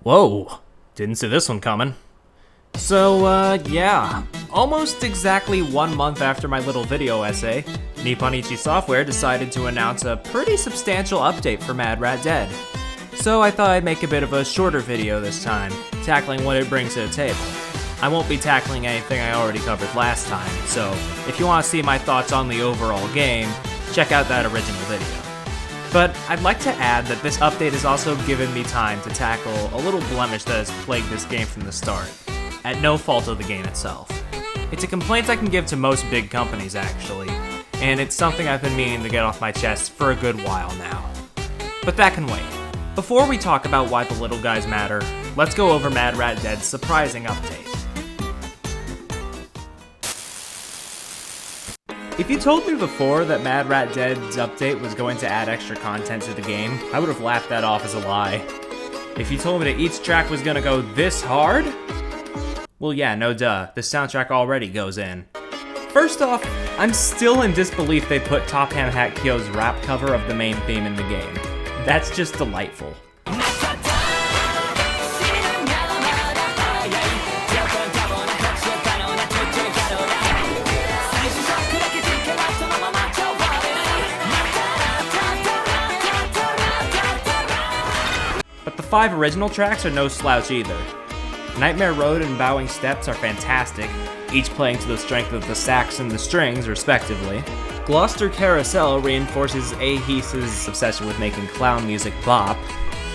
Whoa, didn't see this one coming. So, yeah. Almost exactly 1 month after my little video essay, Nippon Ichi Software decided to announce a pretty substantial update for Mad Rat Dead. So I thought I'd make a bit of a shorter video this time, tackling what it brings to the table. I won't be tackling anything I already covered last time, so if you want to see my thoughts on the overall game, check out that original video. But I'd like to add that this update has also given me time to tackle a little blemish that has plagued this game from the start, at no fault of the game itself. It's a complaint I can give to most big companies, actually, and it's something I've been meaning to get off my chest for a good while now. But that can wait. Before we talk about why the little guys matter, let's go over Mad Rat Dead's surprising update. If you told me before that Mad Rat Dead's update was going to add extra content to the game, I would have laughed that off as a lie. If you told me that each track was gonna go this hard, well yeah, no duh, the soundtrack already goes in. First off, I'm still in disbelief they put Top Hat Kyo's rap cover of the main theme in the game. That's just delightful. But the 5 original tracks are no slouch either. Nightmare Road and Bowing Steps are fantastic, each playing to the strength of the sax and the strings, respectively. Gloucester Carousel reinforces Ahese's obsession with making clown music bop.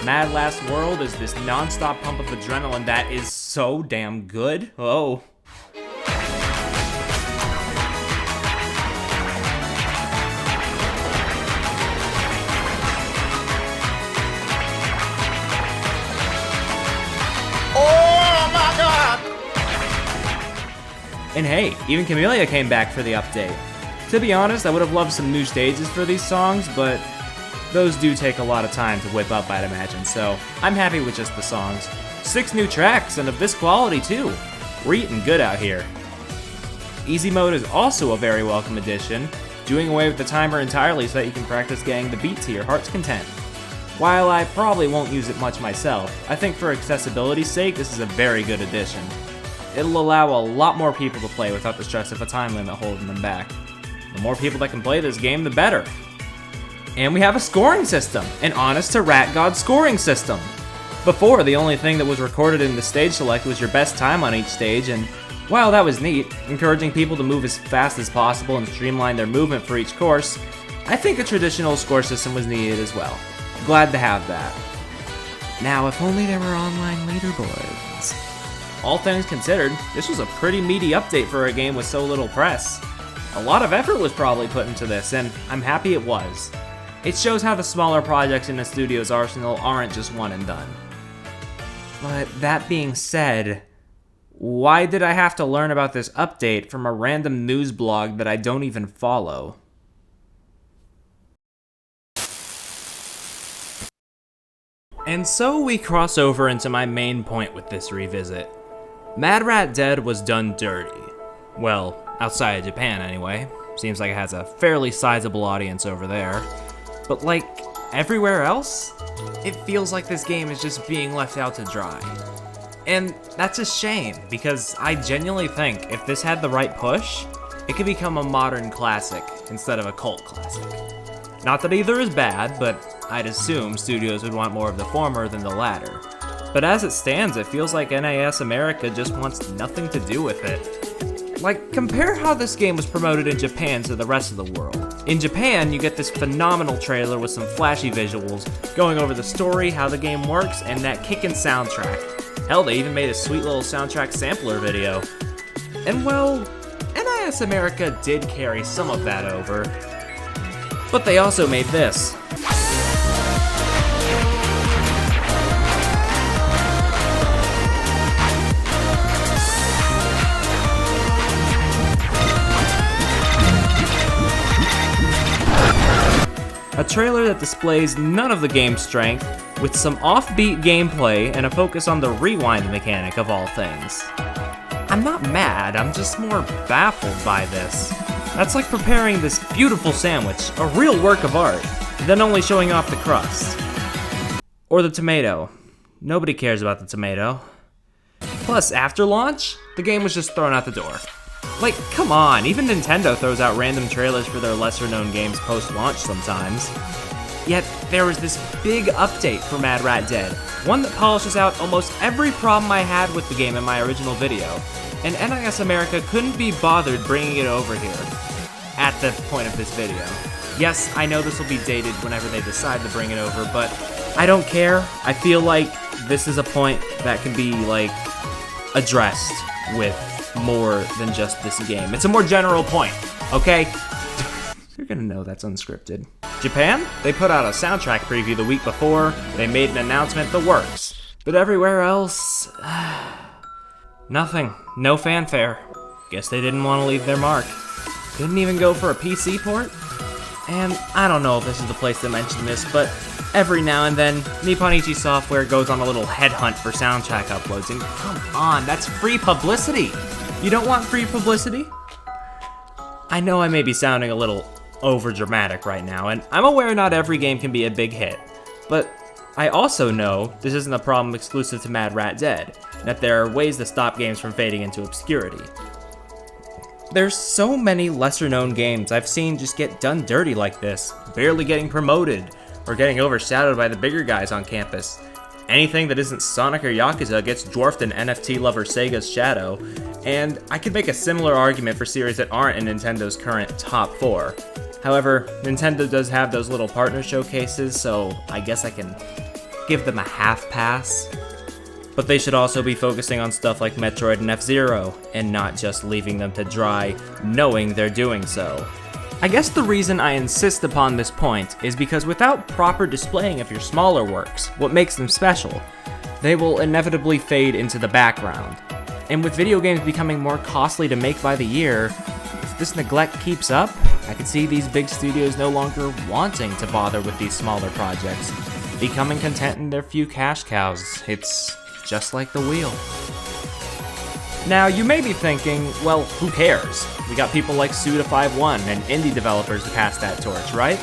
Mad Last World is this non-stop pump of adrenaline that is so damn good. Oh. And hey, even Camellia came back for the update. To be honest, I would have loved some new stages for these songs, but those do take a lot of time to whip up, I'd imagine, so I'm happy with just the songs. 6 new tracks, and of this quality too. We're eating good out here. Easy mode is also a very welcome addition, doing away with the timer entirely so that you can practice getting the beat to your heart's content. While I probably won't use it much myself, I think for accessibility's sake, this is a very good addition. It'll allow a lot more people to play without the stress of a time limit holding them back. The more people that can play this game, the better. And we have a scoring system, an honest to Rat God scoring system. Before, the only thing that was recorded in the stage select was your best time on each stage, and while that was neat, encouraging people to move as fast as possible and streamline their movement for each course, I think a traditional score system was needed as well. Glad to have that. Now, if only there were online leaderboards. All things considered, this was a pretty meaty update for a game with so little press. A lot of effort was probably put into this, and I'm happy it was. It shows how the smaller projects in the studio's arsenal aren't just one and done. But that being said, why did I have to learn about this update from a random news blog that I don't even follow? And so we cross over into my main point with this revisit. Mad Rat Dead was done dirty. Well, outside of Japan anyway. Seems like it has a fairly sizable audience over there. But like, everywhere else, it feels like this game is just being left out to dry. And that's a shame, because I genuinely think if this had the right push, it could become a modern classic instead of a cult classic. Not that either is bad, but I'd assume studios would want more of the former than the latter. But as it stands, it feels like NAS America just wants nothing to do with it. Like, compare how this game was promoted in Japan to the rest of the world. In Japan, you get this phenomenal trailer with some flashy visuals, going over the story, how the game works, and that kickin' soundtrack. Hell, they even made a sweet little soundtrack sampler video. And well, NIS America did carry some of that over. But they also made this. A trailer that displays none of the game's strength, with some offbeat gameplay and a focus on the rewind mechanic of all things. I'm not mad, I'm just more baffled by this. That's like preparing this beautiful sandwich, a real work of art, then only showing off the crust. Or the tomato. Nobody cares about the tomato. Plus, after launch, the game was just thrown out the door. Like, come on, even Nintendo throws out random trailers for their lesser-known games post-launch sometimes. Yet, there was this big update for Mad Rat Dead, one that polishes out almost every problem I had with the game in my original video, and NIS America couldn't be bothered bringing it over here at the point of this video. Yes, I know this will be dated whenever they decide to bring it over, but I don't care. I feel like this is a point that can be, like, addressed with more than just this game. It's a more general point, okay? You're gonna know that's unscripted. Japan? They put out a soundtrack preview the week before, they made an announcement, the works. But everywhere else, nothing. No fanfare. Guess they didn't want to leave their mark. Didn't even go for a PC port? And I don't know if this is the place to mention this, but every now and then, Nipponichi Software goes on a little headhunt for soundtrack uploads, and come on, that's free publicity! You don't want free publicity? I know I may be sounding a little overdramatic right now, and I'm aware not every game can be a big hit, but I also know this isn't a problem exclusive to Mad Rat Dead, that there are ways to stop games from fading into obscurity. There's so many lesser-known games I've seen just get done dirty like this, barely getting promoted, or getting overshadowed by the bigger guys on campus. Anything that isn't Sonic or Yakuza gets dwarfed in NFT lover Sega's shadow, and I could make a similar argument for series that aren't in Nintendo's current top 4. However, Nintendo does have those little partner showcases, so I guess I can give them a half pass. But they should also be focusing on stuff like Metroid and F-Zero, and not just leaving them to dry, knowing they're doing so. I guess the reason I insist upon this point is because without proper displaying of your smaller works, what makes them special, they will inevitably fade into the background. And with video games becoming more costly to make by the year, if this neglect keeps up, I could see these big studios no longer wanting to bother with these smaller projects, becoming content in their few cash cows. It's just like the wheel. Now, you may be thinking, well, who cares? We got people like Suda51 and indie developers to pass that torch, right?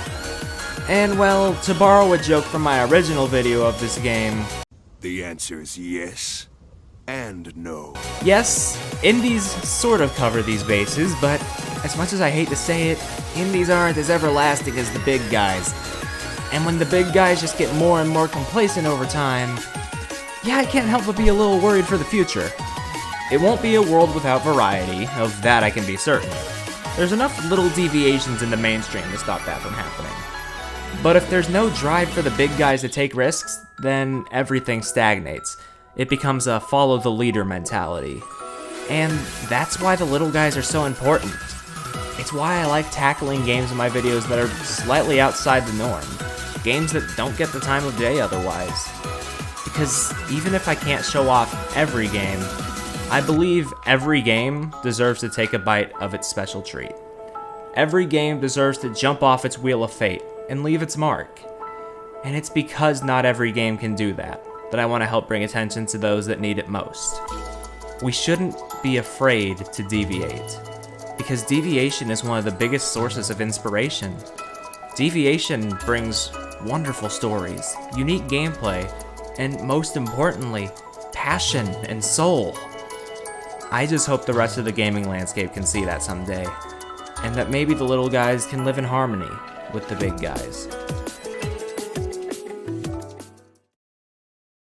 And well, to borrow a joke from my original video of this game, the answer is yes and no. Yes, indies sort of cover these bases, but as much as I hate to say it, indies aren't as everlasting as the big guys. And when the big guys just get more and more complacent over time, yeah, I can't help but be a little worried for the future. It won't be a world without variety, of that I can be certain. There's enough little deviations in the mainstream to stop that from happening. But if there's no drive for the big guys to take risks, then everything stagnates. It becomes a follow the leader mentality. And that's why the little guys are so important. It's why I like tackling games in my videos that are slightly outside the norm. Games that don't get the time of day otherwise. Because even if I can't show off every game, I believe every game deserves to take a bite of its special treat. Every game deserves to jump off its wheel of fate and leave its mark. And it's because not every game can do that I want to help bring attention to those that need it most. We shouldn't be afraid to deviate, because deviation is one of the biggest sources of inspiration. Deviation brings wonderful stories, unique gameplay, and most importantly, passion and soul. I just hope the rest of the gaming landscape can see that someday, and that maybe the little guys can live in harmony with the big guys.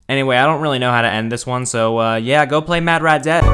Anyway, I don't really know how to end this one, so yeah, go play Mad Rat Dead.